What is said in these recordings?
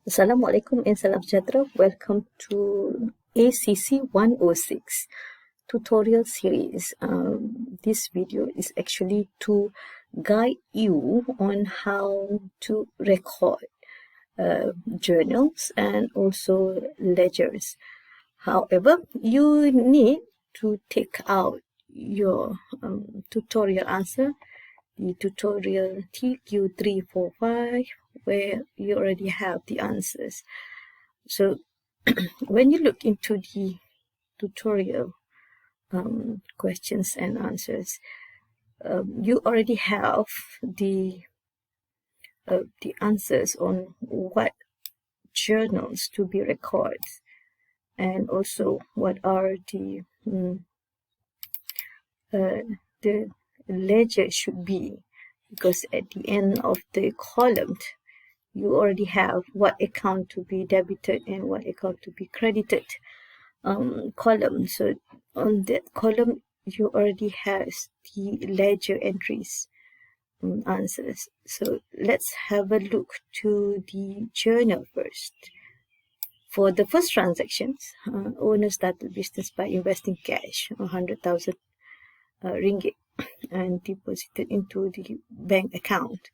Assalamualaikum and salam sejahtera. Welcome to ACC 106 tutorial series. This video is actually to guide you on how to record journals and also ledgers. However, you need to take out your tutorial answer, the tutorial TQ345, where you already have the answers. So when you look into the tutorial questions and answers, you already have the answers on what journals to be recorded, and also what are the ledger should be, because at the end of the column you already have what account to be debited and what account to be credited column. So on that column you already have the ledger entries answers. So let's have a look to the journal first. For the first transactions, owner started business by investing cash, 100,000 ringgit, and deposited into the bank account.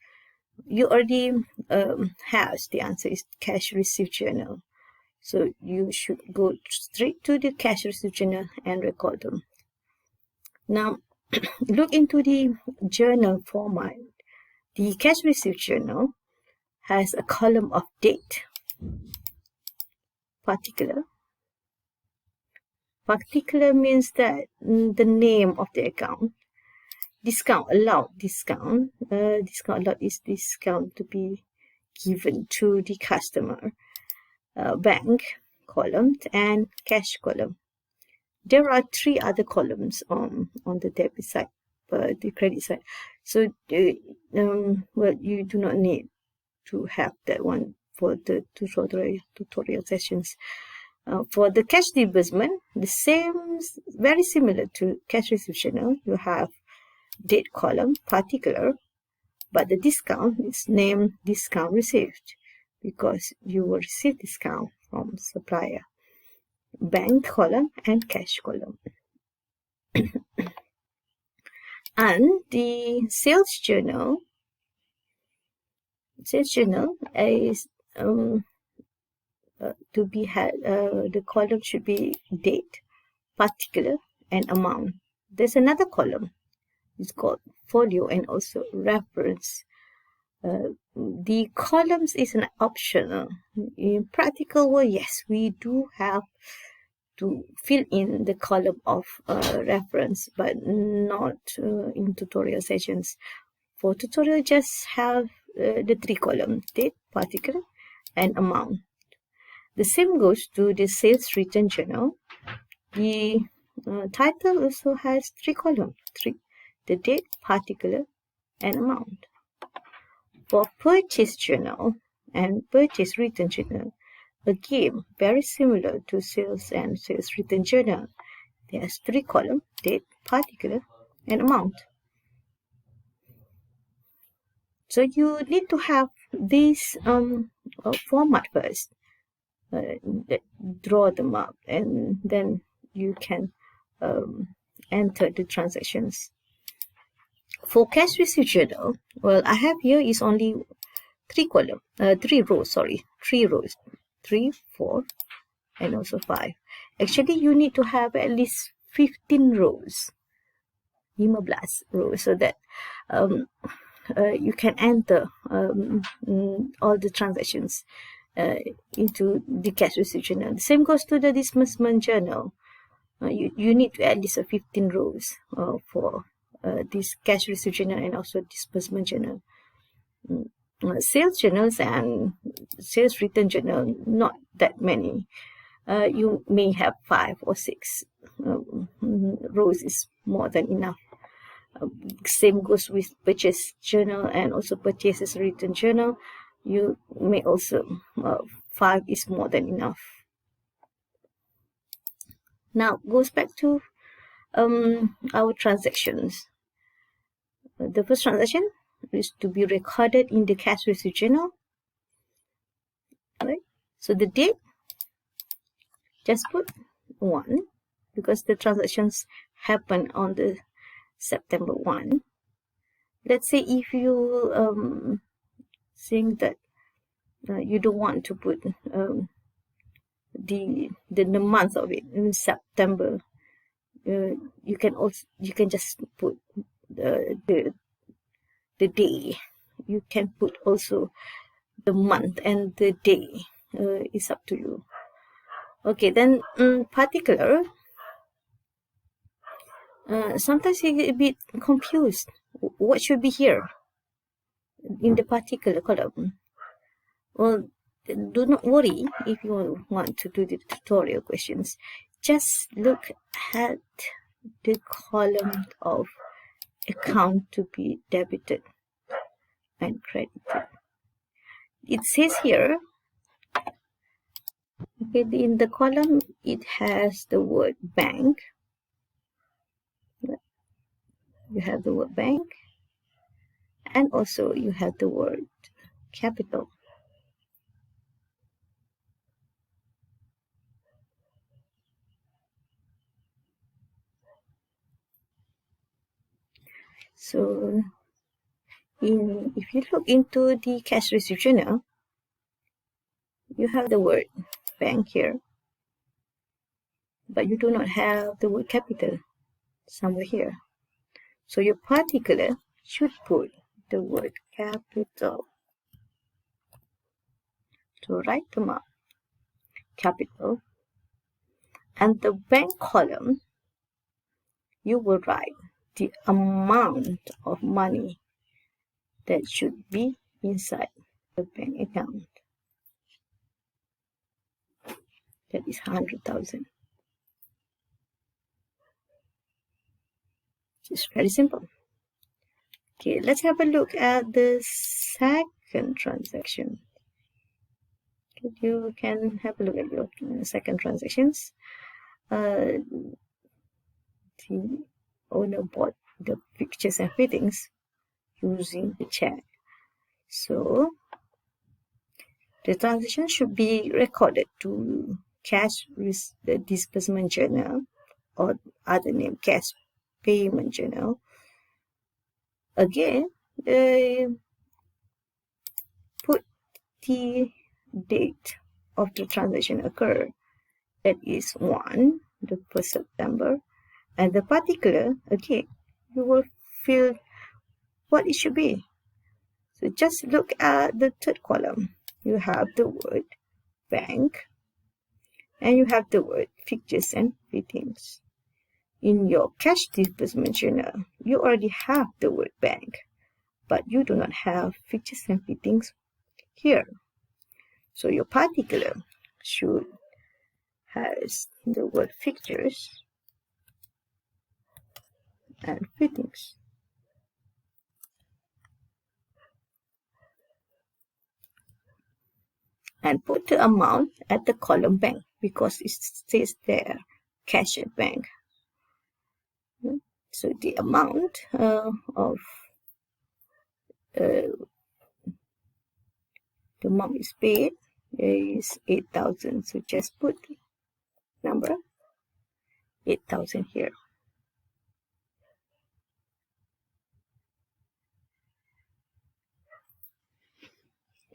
You already have the answer is cash received journal. So you should go straight to the cash received journal and record them. Now, look into the journal format. The cash received journal has a column of date, particular. Particular means that the name of the account. Discount, allowed discount. Discount allowed is discount to be given to the customer. Bank column and cash column. There are three other columns on the debit side, the credit side. So, well, you do not need to have that one for the tutorial sessions. For the cash disbursement, the same, very similar to cash received journal. You have date column, particular, but the discount is named discount received because you will receive discount from supplier. Bank column and cash column. And the sales journal is to be had, the column should be date, particular, and amount. There's another column. It's called folio and also reference. The columns is an optional. In practical way, yes, we do have to fill in the column of reference, but not in tutorial sessions. For tutorial, just have the three columns, date, particular, and amount. The same goes to the sales return journal. The title also has three columns, the date, particular, and amount. For purchase journal and purchase return journal, again, very similar to sales and sales return journal. There's three columns, date, particular, and amount. So you need to have this format first. Draw them up, and then you can enter the transactions. For cash received journal, well, I have here is only three rows, 3, 4, and also 5. Actually, you need to have at least 15 rows, 15 rows, so that you can enter all the transactions into the cash received journal. The same goes to the disbursement journal. You need at least 15 rows for this cash received journal and also disbursement journal. Sales journals and sales return journal, not that many. You may have 5 or 6 rows is more than enough. Same goes with purchase journal and also purchases return journal. You may also 5 is more than enough. Now goes back to our transactions. The first transaction is to be recorded in the cash received journal. Right? So the date, just put 1 because the transactions happen on the September 1. Let's say if you think that you don't want to put the month of it in September, you can just put the day. You can put also the month and the day. It's up to you. Okay, then particular. Sometimes you get a bit confused. What should be here in the particular column? Well, do not worry if you want to do the tutorial questions. Just look at the column of account to be debited and credited. It says here, okay, in the column it has the word bank. You have the word bank, and also you have the word capital. So if you look into the cash receipt journal, you have the word bank here, but you do not have the word capital somewhere here. So your particular should put the word capital. So write them up, capital, and the bank column, you will write the amount of money that should be inside the bank account. That is 100,000. It's very simple. Okay, let's have a look at the second transaction. You can have a look at your second transactions. The owner bought the fixtures and fittings using the check. So the transaction should be recorded to cash disbursement journal, or other name cash payment journal. Again, put the date of the transaction occur. That is 1, the 1st September. And the particular, again, you will fill what it should be. So just look at the third column. You have the word bank, and you have the word fixtures and fittings. In your cash disbursement journal, you already have the word bank, but you do not have fixtures and fittings here. So your particular should has the word fixtures and fittings. And put the amount at the column bank because it says there cash at bank. So the amount of the amount is paid is 8,000. So just put number 8,000 here.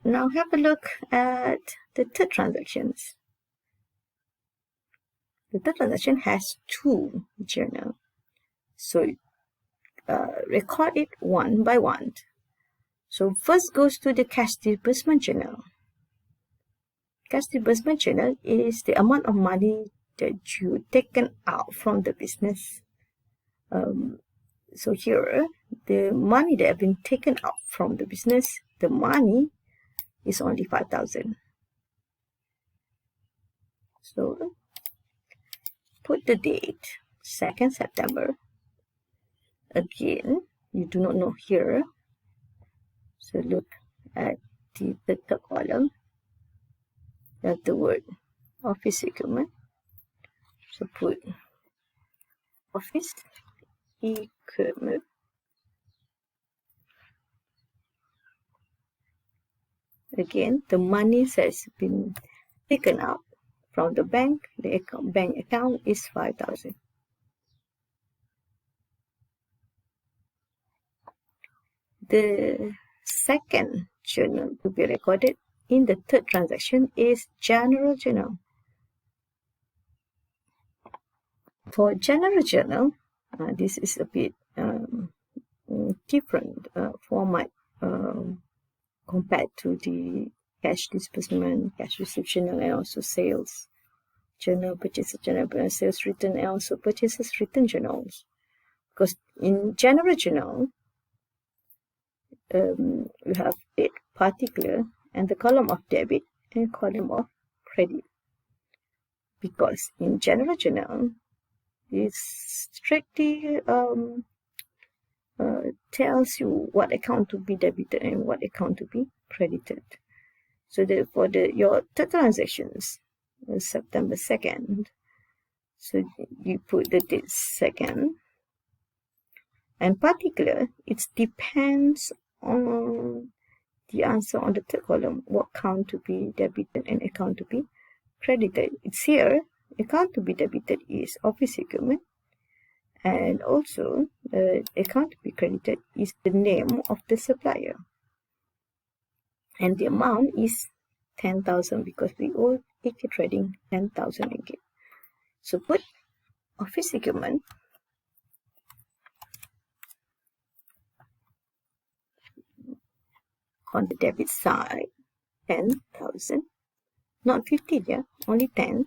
Now have a look at the third transactions. The third transaction has 2 journals. So record it one by one. So first goes to the cash disbursement journal. Cash disbursement journal is the amount of money that you taken out from the business. So here, the money that have been taken out from the business, the money is only 5,000. So put the date, 2nd September. Again, you do not know here. So look at the third column. You have the word office equipment. So put office equipment. Again, the money has been taken out from the bank, the bank account is 5,000. The second journal to be recorded in the third transaction is general journal. For general journal, this is a bit different format compared to the cash disbursement, cash receipt journal, and also sales journal, purchase journal, sales return, and also purchases return journals. Because in general journal, you have date particular and the column of debit and column of credit. Because in general journal, it strictly tells you what account to be debited and what account to be credited. So for your third transactions, September 2nd, so you put the date 2nd, and particular, it depends on the answer on the third column, what account to be debited and account to be credited. It's here, account to be debited is office equipment, and also the account to be credited is the name of the supplier. And the amount is 10,000 because we owe AK Trading 10,000 ringgit. So put office equipment on the debit side, 10,000, not 15, yeah, only 10.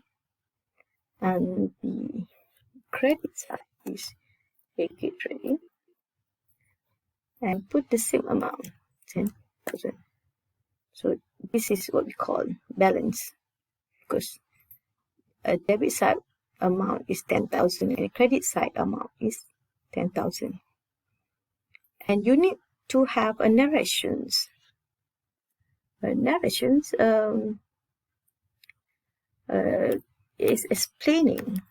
And the credit side is AK Trading, and put the same amount, 10,000. So this is what we call balance, because a debit side amount is 10,000 and a credit side amount is 10,000. And you need to have a narrations. Narrations is explaining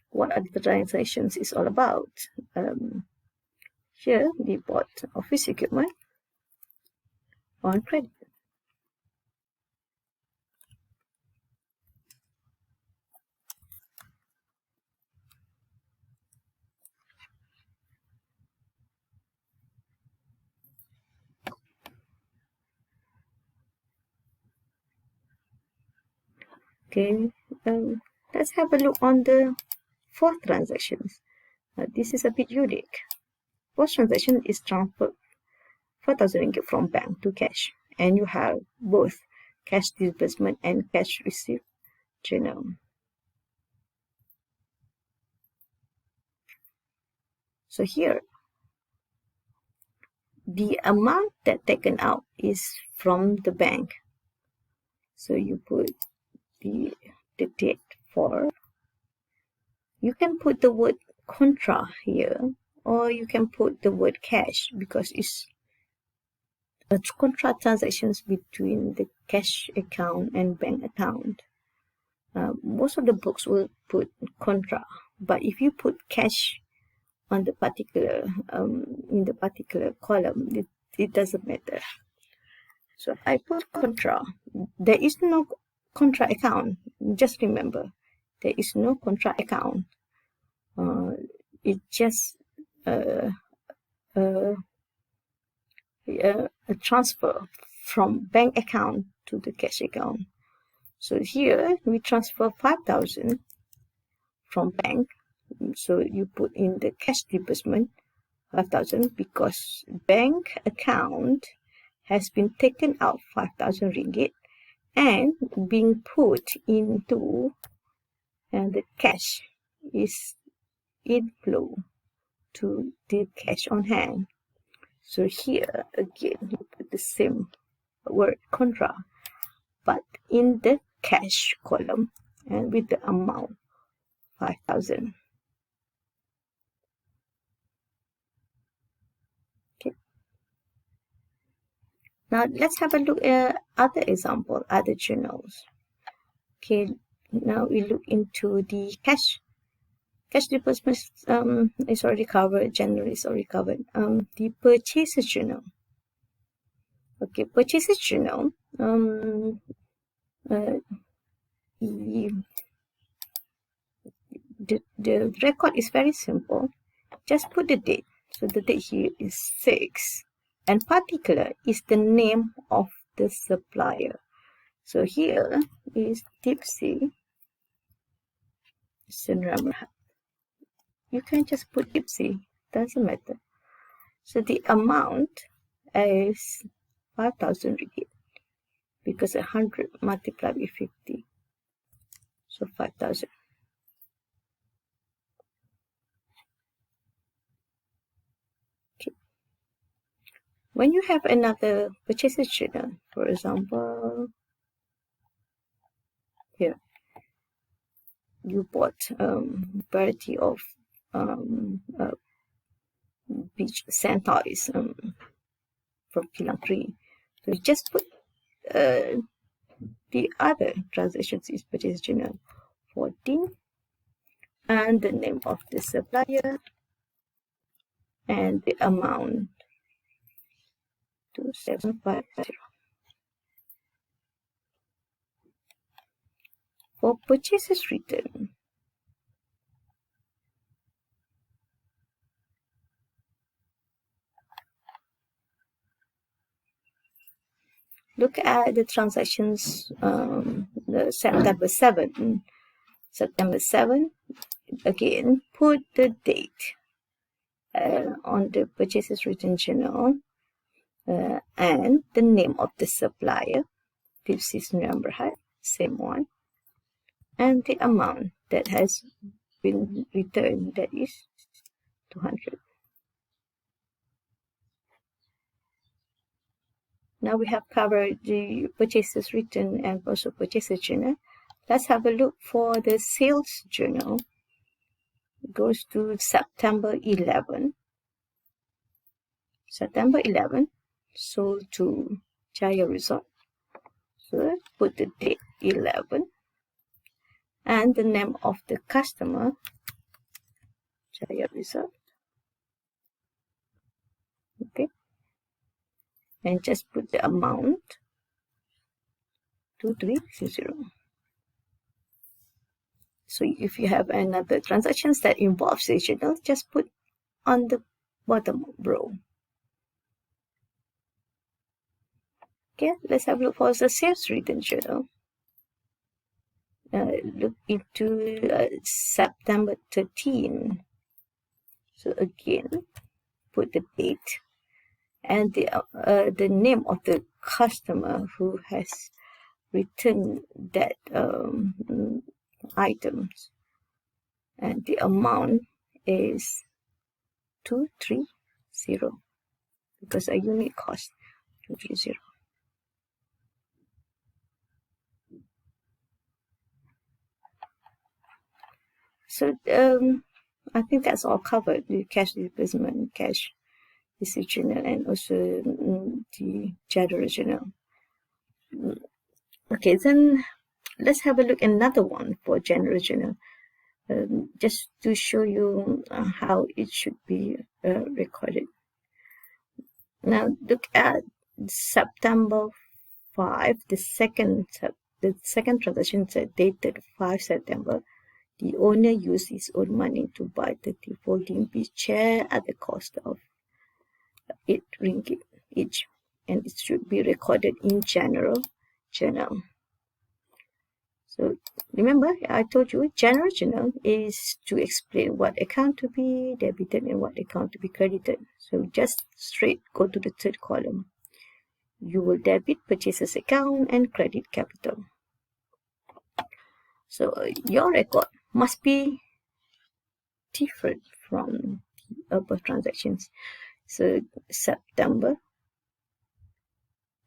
what are the transactions is all about. Here we bought office equipment on credit. Okay, let's have a look on the fourth transactions. This is a bit unique. First transaction is transfer 4,000 ringgit from bank to cash, and you have both cash disbursement and cash receipt journal. So here, the amount that taken out is from the bank. So you put the date for. You can put the word contra here, or you can put the word cash because it's a contra transactions between the cash account and bank account. Most of the books will put contra, but if you put cash on the particular in the particular column, it doesn't matter. So I put contra. There is no contra account. Just remember, there is no contra account. It's just a transfer from bank account to the cash account. So here we transfer 5,000 from bank. So you put in the cash disbursement 5,000 because bank account has been taken out 5,000 ringgit and being put into, and the cash is inflow to the cash on hand. So here again you put the same word contra, but in the cash column and with the amount 5,000. Okay. Now let's have a look at other example, other journals. Okay, now we look into the cash disbursement is already covered, generally is already covered. The purchases journal. Okay, purchases journal. the record is very simple. Just put the date. So the date here is 6, and particular is the name of the supplier. So here is Deep-Sea Sunrun. You can just put Deep-Sea, doesn't matter. So the amount is 5,000 ringgit, because 100 multiplied with 50, so 5,000. Okay. When you have another purchases journal, for example, here you bought variety of beach sand toys from Kilang Tree. So you just put the other transactions is purchase journal 14 and the name of the supplier and the amount 2750. For purchases written, look at the transactions, the September 7. September 7, again, put the date on the purchases written journal and the name of the supplier, Deep-Sea number, same one, and the amount that has been returned, that is 200. Now we have covered the purchases written and also purchases journal. Let's have a look for the sales journal. It goes to September 11. September 11, sold to Jaya Resort. So put the date 11 and the name of the customer, Jaya Resort. Okay. And just put the amount 2300. So if you have another transactions that involves the journal, just put on the bottom row. Okay, let's have a look for the sales written journal. Look into September 13. So again, put the date and the name of the customer who has returned that items, and the amount is 230, because a unit cost 230. So I think that's all covered: the cash disbursement, cash receipt journal, and also the general journal. Okay, then let's have a look at another one for general journal, just to show you how it should be recorded. Now look at September 5, the second transaction dated 5 September. The owner used his own money to buy 30 folding beach chair at the cost of 8 ringgit each, and it should be recorded in general journal. So remember, I told you general journal is to explain what account to be debited and what account to be credited. So just straight go to the third column. You will debit purchases account and credit capital. So your record must be different from the above transactions. So September,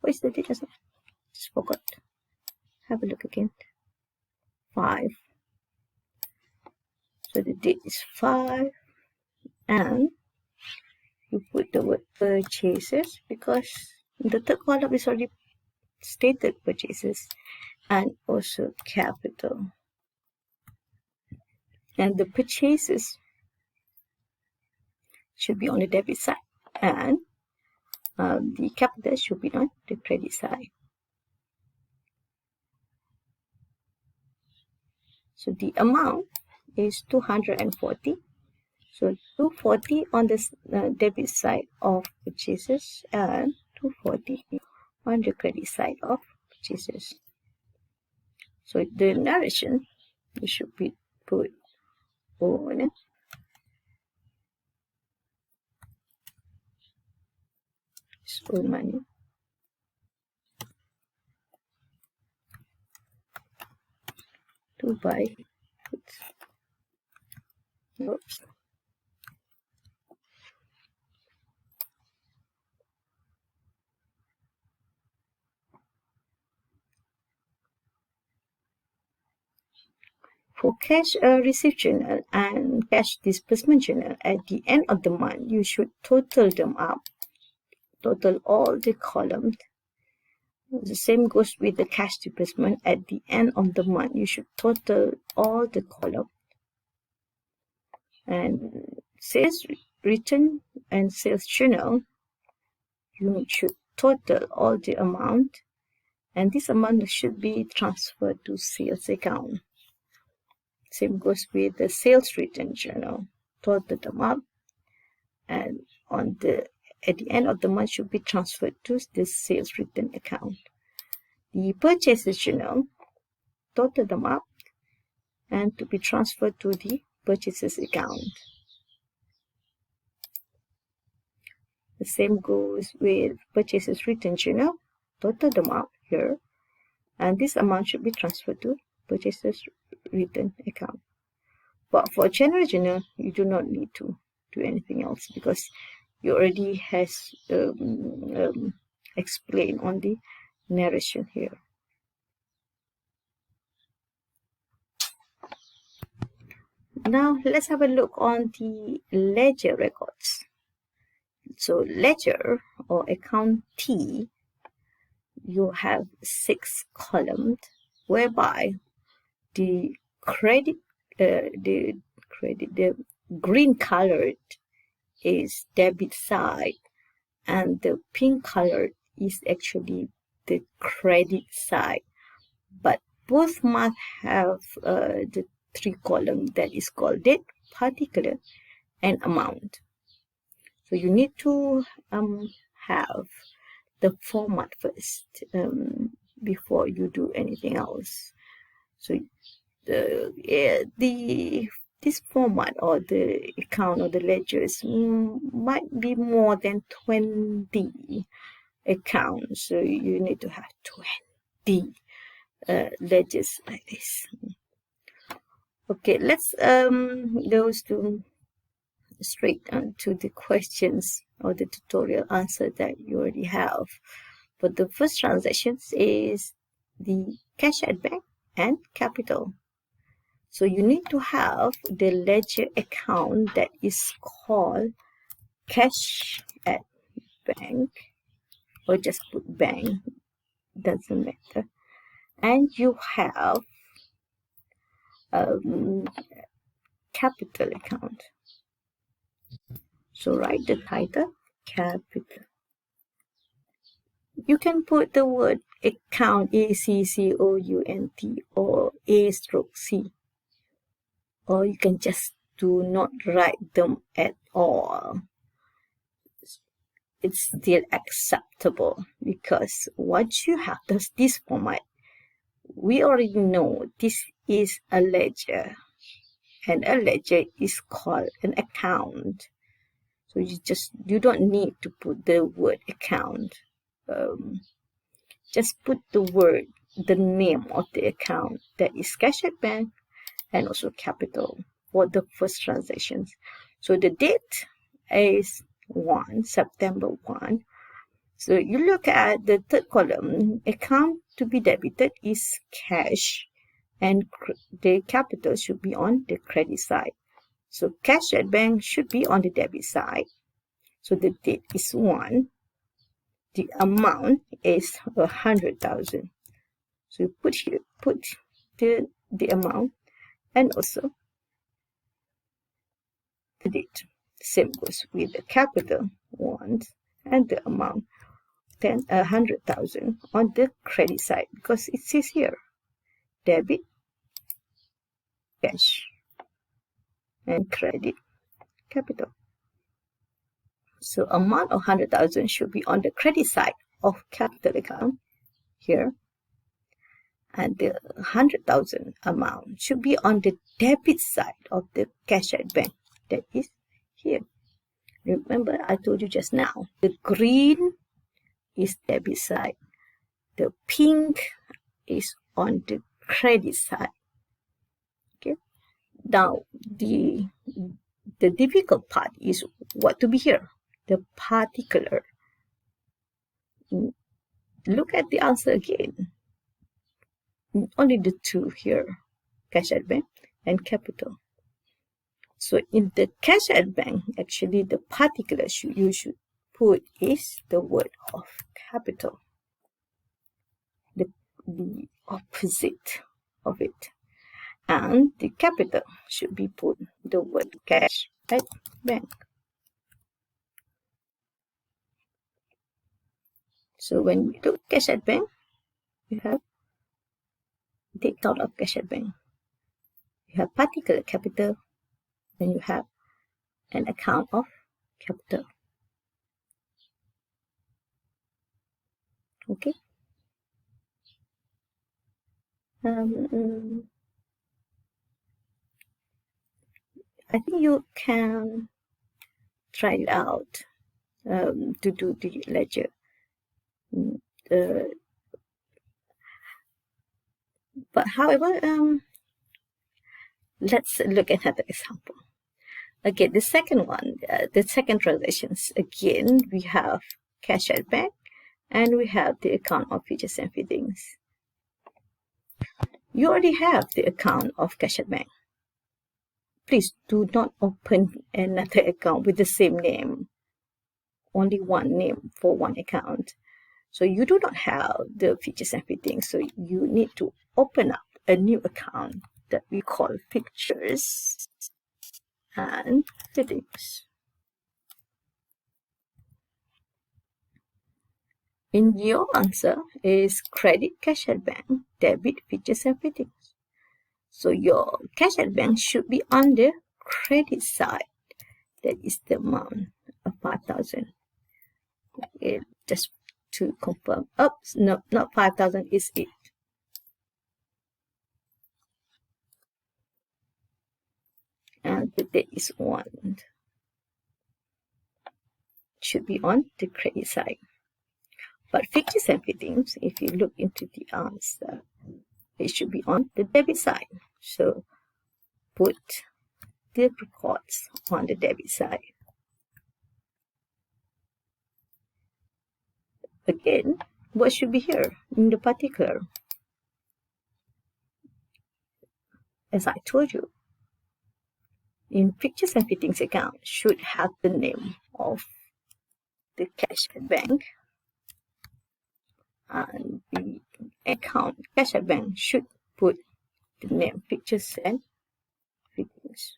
what is the date? Just forgot. Have a look again. 5. So the date is 5, and you put the word purchases because the third column is already stated purchases, and also capital. And the purchases should be on the debit side, and the capital should be on the credit side. So the amount is 240. So 240 on the debit side of purchases and 240 on the credit side of purchases. So the narration should be put on school money to buy goods. Oops. For cash receipt journal and cash disbursement journal, at the end of the month, you should total them up. Total all the columns. The same goes with the cash disbursement. At the end of the month, you should total all the columns. And sales return and sales journal, you should total all the amount, and this amount should be transferred to sales account. Same goes with the sales return journal. Total them up, and at the end of the month should be transferred to the sales return account. The purchases journal, total them up, and to be transferred to the purchases account. The same goes with purchases return journal. Total them up here, and this amount should be transferred to purchases return account. But for general journal, you do not need to do anything else because you already has explained on the narration here. Now let's have a look on the ledger records. So ledger or account T, you have 6 columns whereby the the green colored is debit side and the pink colored is actually the credit side, but both must have the 3 columns that is called date, particular, and amount. So you need to have the format first before you do anything else. So this format or the account or the ledgers might be more than 20 accounts. So you need to have 20 ledgers like this. Okay, let's go straight to the questions or the tutorial answer that you already have. But the first transactions is the cash at bank and capital. So you need to have the ledger account that is called cash at bank, or just put bank, doesn't matter. And you have capital account. So write the title, capital. You can put the word account, A-C-C-O-U-N-T, or A/C, or you can just do not write them at all. It's still acceptable because once you have this format, we already know this is a ledger, and a ledger is called an account. So you don't need to put the word account. Just put the name of the account, that is cash at bank and also capital for the first transactions. So the date is September 1. So you look at the third column, account to be debited is cash, and the capital should be on the credit side. So cash at bank should be on the debit side. So the date is 1. The amount is 100,000. So you put the amount and also the date. Same goes with the capital 1 and the amount 100,000 on the credit side because it says here debit cash and credit capital. So amount of 100,000 should be on the credit side of capital account here, and the 100,000 amount should be on the debit side of the cash at bank, that is here. Remember, I told you just now, the green is debit side, the pink is on the credit side. Okay, now the difficult part is what to be here, the particular. Look at the answer again. Only the two here, cash at bank and capital. So in the cash at bank, actually the particular you should put is the word of capital, the opposite of it. And the capital should be put the word cash at bank. So when we do cash at bank, you have the account of cash at bank. You have particular capital, then you have an account of capital. Okay. I think you can try it out to do the ledger. But however, let's look at another example. Again, the second one, the second transactions, again, we have cash at bank and we have the account of features and fittings. You already have the account of cash at bank. Please do not open another account with the same name, only one name for one account. So you do not have the features and fittings, so you need to open up a new account that we call features and fittings. In your answer is credit cash at bank, debit features and fittings. So your cash at bank should be on the credit side. That is the amount of 5,000. Okay, just to confirm. Oops, no, not 5,000, is it. And the date is 1. Should be on the credit side. But features and fittings, if you look into the answer, it should be on the debit side. So put the records on the debit side. Again, what should be here in the particular? As I told you, in features and fittings account should have the name of the cash at bank, and the account cash at bank should put the name features and fittings.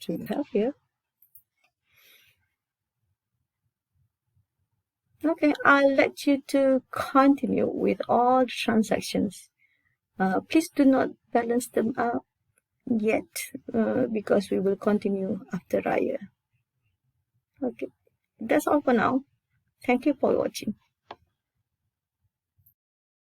So you have here. Okay, I'll let you to continue with all the transactions. Please do not balance them up yet, because we will continue after Raya. Okay, that's all for now. Thank you for watching.